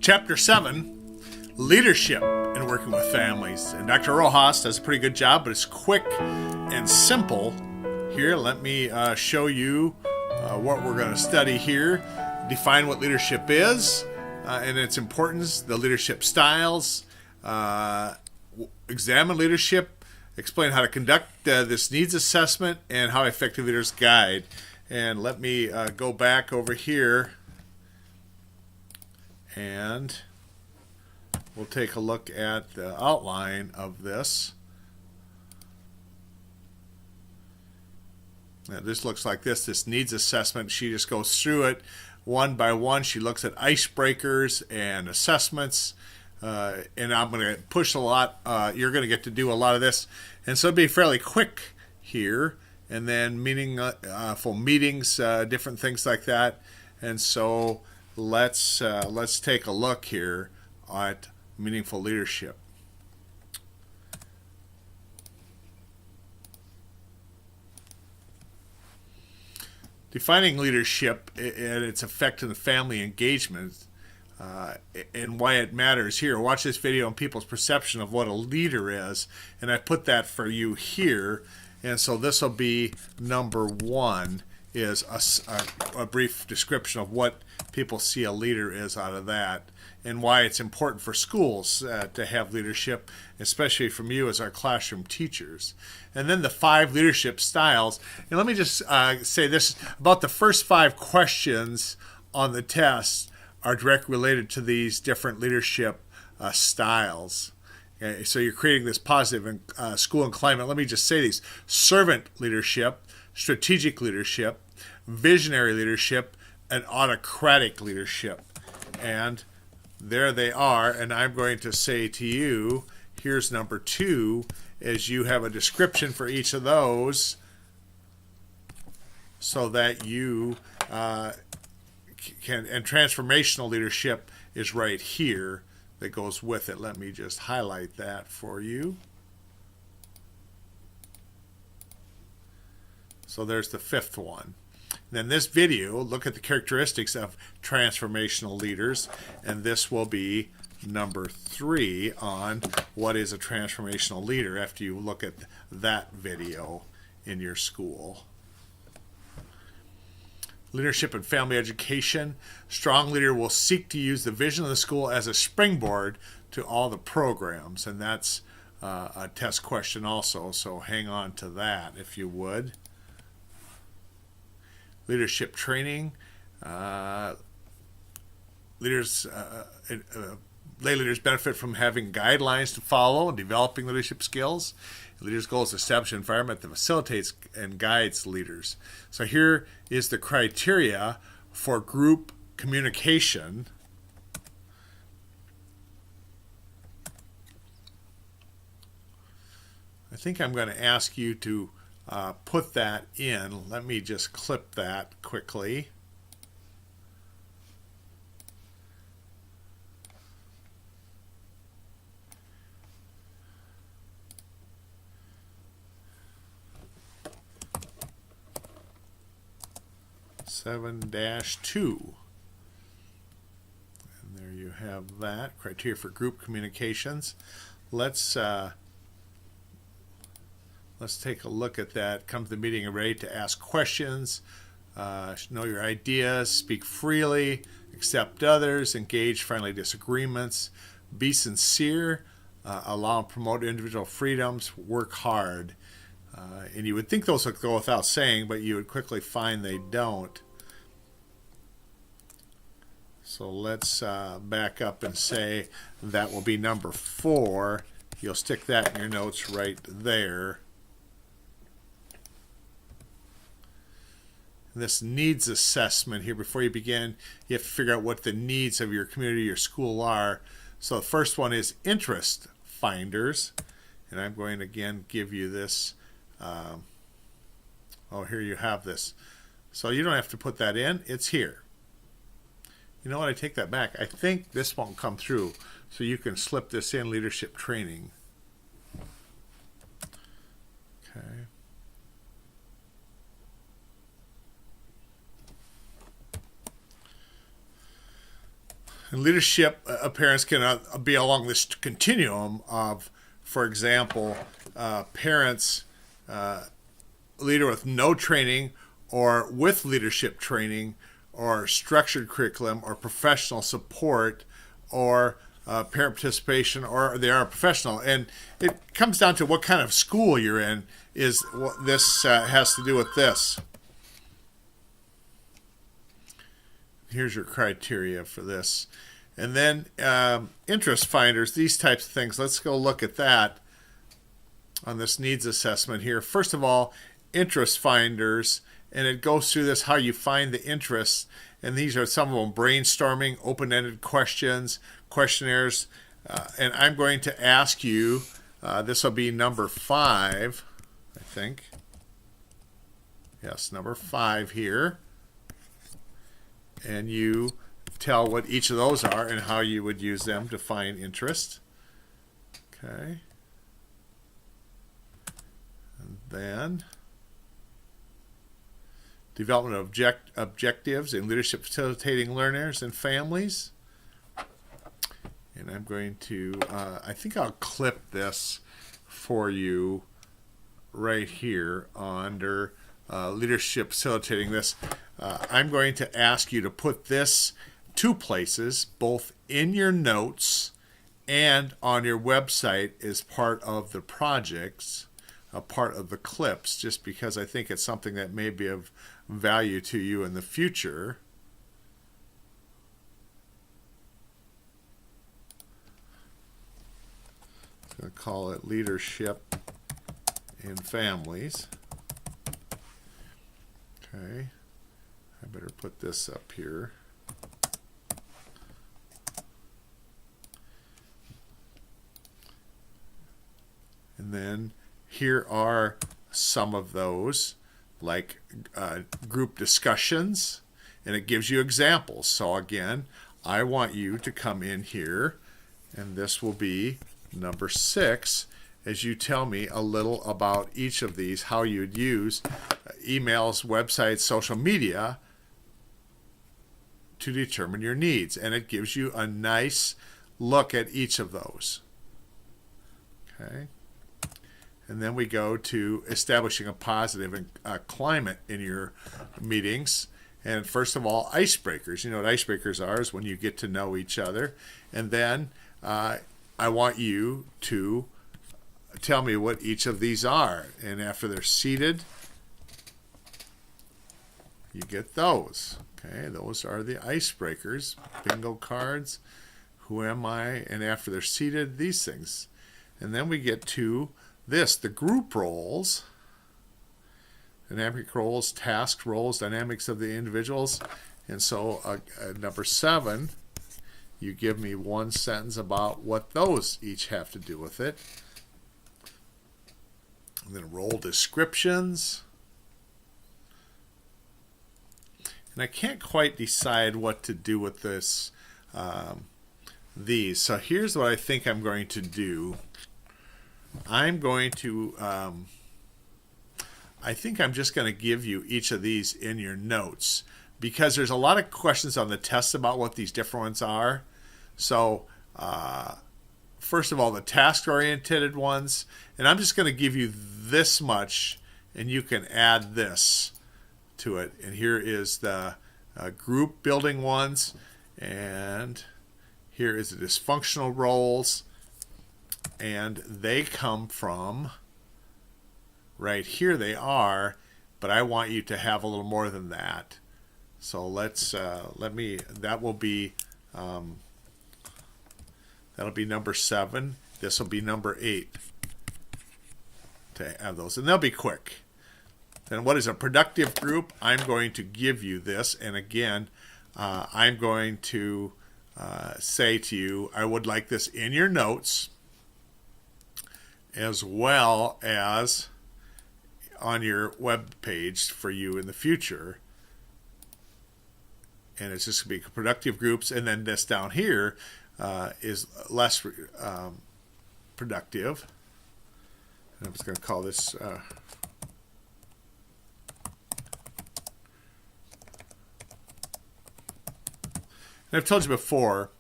Chapter 7, Leadership in Working with Families. And Dr. Rojas does a pretty good job, but it's quick and simple. Here, let me show you what we're going to study here. Define what leadership is and its importance, the leadership styles, examine leadership, explain how to conduct this needs assessment, and how effective leaders guide. And let me go back over here and we'll take a look at the outline of this. Now, this looks like this needs assessment. She just goes through it one by one. She looks at icebreakers and assessments. And I'm going to push a lot. You're going to get to do a lot of this. And so it'll be fairly quick here. And then meaningful meetings, different things like that. And so let's take a look here at meaningful leadership. Defining leadership and its effect on the family engagement and why it matters here. Watch this video on people's perception of what a leader is, and I put that for you here. And so this will be number one, is a brief description of what people see a leader is out of that, and why it's important for schools to have leadership, especially from you as our classroom teachers. And then the 5 leadership styles. And let me just say this about the first 5 questions on the test are directly related to these different leadership styles. Okay, so you're creating this positive school and climate. Let me just say these: servant leadership, strategic leadership, visionary leadership, and autocratic leadership. And there they are. And I'm going to say to you, here's number 2, is you have a description for each of those so that you can, and transformational leadership is right here that goes with it. Let me just highlight that for you. So there's the 5th one. Then this video, look at the characteristics of transformational leaders, and this will be number 3 on what is a transformational leader after you look at that video in your school. Leadership and family education. Strong leader will seek to use the vision of the school as a springboard to all the programs, and that's a test question also, so hang on to that if you would. Leadership training. Lay leaders benefit from having guidelines to follow and developing leadership skills. Leaders' goal is to establish an environment that facilitates and guides leaders. So here is the criteria for group communication. I think I'm going to ask you to put that in. Let me just clip that quickly. -2. And there you have that. Criteria for group communications. Let's take a look at that. Come to the meeting and ready to ask questions, know your ideas, speak freely, accept others, engage friendly disagreements, be sincere, allow and promote individual freedoms, work hard. And you would think those would go without saying, but you would quickly find they don't. So let's back up and say that will be number 4. You'll stick that in your notes right there. This needs assessment here, before you begin, you have to figure out what the needs of your community, your school are. So the first one is interest finders. And I'm going to again give you this. Here you have this. So you don't have to put that in. It's here. You know what? I take that back. I think this won't come through. So you can slip this in, leadership training. Okay. And leadership parents can be along this continuum of, for example, parents, leader with no training or with leadership training or structured curriculum or professional support or parent participation, or they are a professional. And it comes down to what kind of school you're in is what this has to do with this. Here's your criteria for this. And then interest finders, these types of things. Let's go look at that on this needs assessment here. First of all, interest finders, and it goes through this, how you find the interests. And these are some of them: brainstorming, open-ended questions, questionnaires. And I'm going to ask you, this will be number 5, I think. Yes, number 5 here. And you tell what each of those are and how you would use them to find interest. Okay. And then development of objectives in leadership facilitating learners and families. And I'm going to, I think I'll clip this for you right here under leadership facilitating this. I'm going to ask you to put this 2 places, both in your notes and on your website, as part of the projects, a part of the clips, just because I think it's something that may be of value to you in the future. I'm going to call it Leadership in Families. Okay. I better put this up here. And then here are some of those, like group discussions, and it gives you examples. So again, I want you to come in here, and this will be number 6, as you tell me a little about each of these, how you'd use emails, websites, social media to determine your needs. And it gives you a nice look at each of those. Okay. And then we go to establishing a positive climate in your meetings. And first of all, icebreakers. You know what icebreakers are, is when you get to know each other. And then I want you to tell me what each of these are. And after they're seated, you get those. Okay, those are the icebreakers, bingo cards, who am I, and after they're seated, these things. And then we get to this, the group roles, dynamic roles, task roles, dynamics of the individuals. And so number 7, you give me 1 sentence about what those each have to do with it. And then role descriptions. And I can't quite decide what to do with this, these. So here's what I think I'm going to do. I'm going to, I think I'm just going to give you each of these in your notes, because there's a lot of questions on the test about what these different ones are. So first of all, the task-oriented ones, and I'm just going to give you this much, and you can add this to it. And here is the group building ones, and here is the dysfunctional roles, and they come from right here. They are, but I want you to have a little more than that. So let's that will be that'll be number 7. This will be number 8 to have those, and they'll be quick. Then what is a productive group? I'm going to give you this, and again, I'm going to say to you, I would like this in your notes, as well as on your web page for you in the future. And it's just going to be productive groups, and then this down here is less productive. And I'm just going to call this and I've told you before,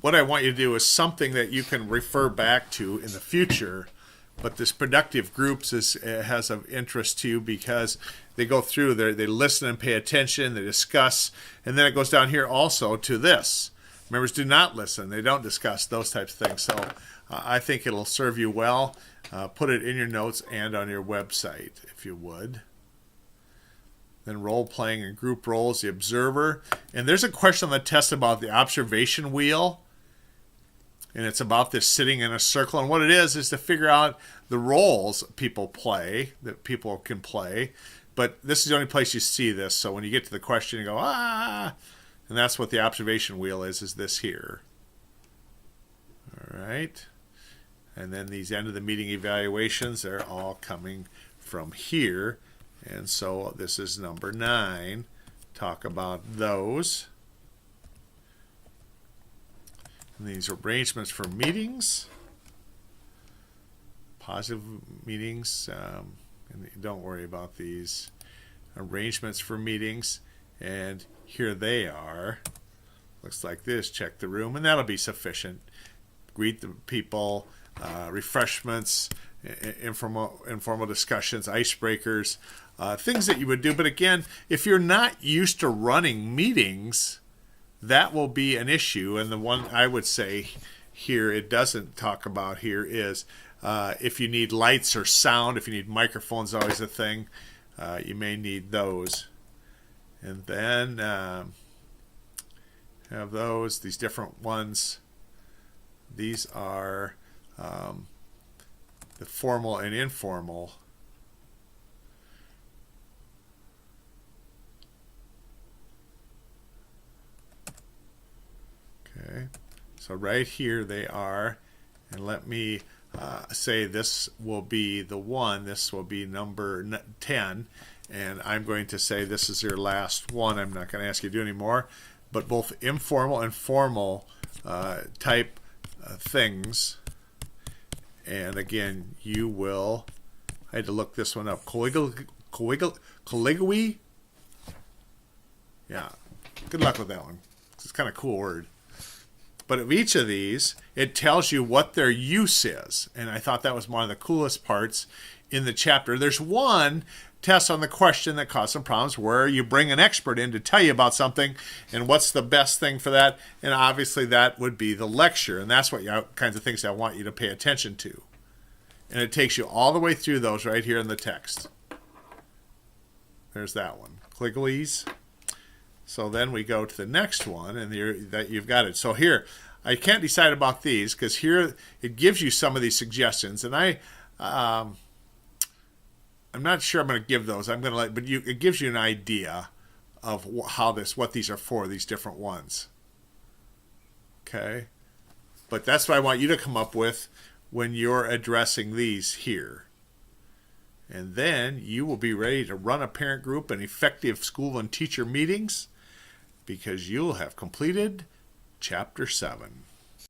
what I want you to do is something that you can refer back to in the future. But this productive groups has of interest to you because they go through, they listen and pay attention, they discuss, and then it goes down here also to this. Members do not listen, they don't discuss, those types of things. So I think it'll serve you well. Put it in your notes and on your website, if you would. Then role-playing and group roles, the observer. And there's a question on the test about the observation wheel. And it's about this sitting in a circle. And what it is to figure out the roles people play, that people can play. But this is the only place you see this. So when you get to the question, you go, ah. And that's what the observation wheel is this here. All right. And then these end of the meeting evaluations, they're all coming from here. And so this is number 9. Talk about those. And these arrangements for meetings, positive meetings, and don't worry about these arrangements for meetings. And here they are. Looks like this. Check the room, and that'll be sufficient. Greet the people, refreshments, informal discussions, icebreakers, things that you would do. But again, if you're not used to running meetings, that will be an issue. And the one I would say here it doesn't talk about here is if you need lights or sound, if you need microphones, always a thing, you may need those. And then have these different ones. These are the formal and informal. Okay, so right here they are, and let me say this will be the one, this will be number 10, and I'm going to say this is your last one. I'm not going to ask you to do any more, but both informal and formal type things. And again, you will, I had to look this one up, colloquy? Yeah, good luck with that one. It's kind of a cool word. But of each of these, it tells you what their use is. And I thought that was one of the coolest parts in the chapter. There's one test on the question that caused some problems where you bring an expert in to tell you about something and what's the best thing for that. And obviously that would be the lecture. And that's what kinds of things I want you to pay attention to. And it takes you all the way through those right here in the text. There's that one. Clickleys. So then we go to the next one, and that you've got it. So here, I can't decide about these because here it gives you some of these suggestions, and I'm not sure I'm going to give those. I'm going to but it gives you an idea of what these are for, these different ones. Okay, but that's what I want you to come up with when you're addressing these here. And then you will be ready to run a parent group and effective school and teacher meetings, because you'll have completed Chapter 7.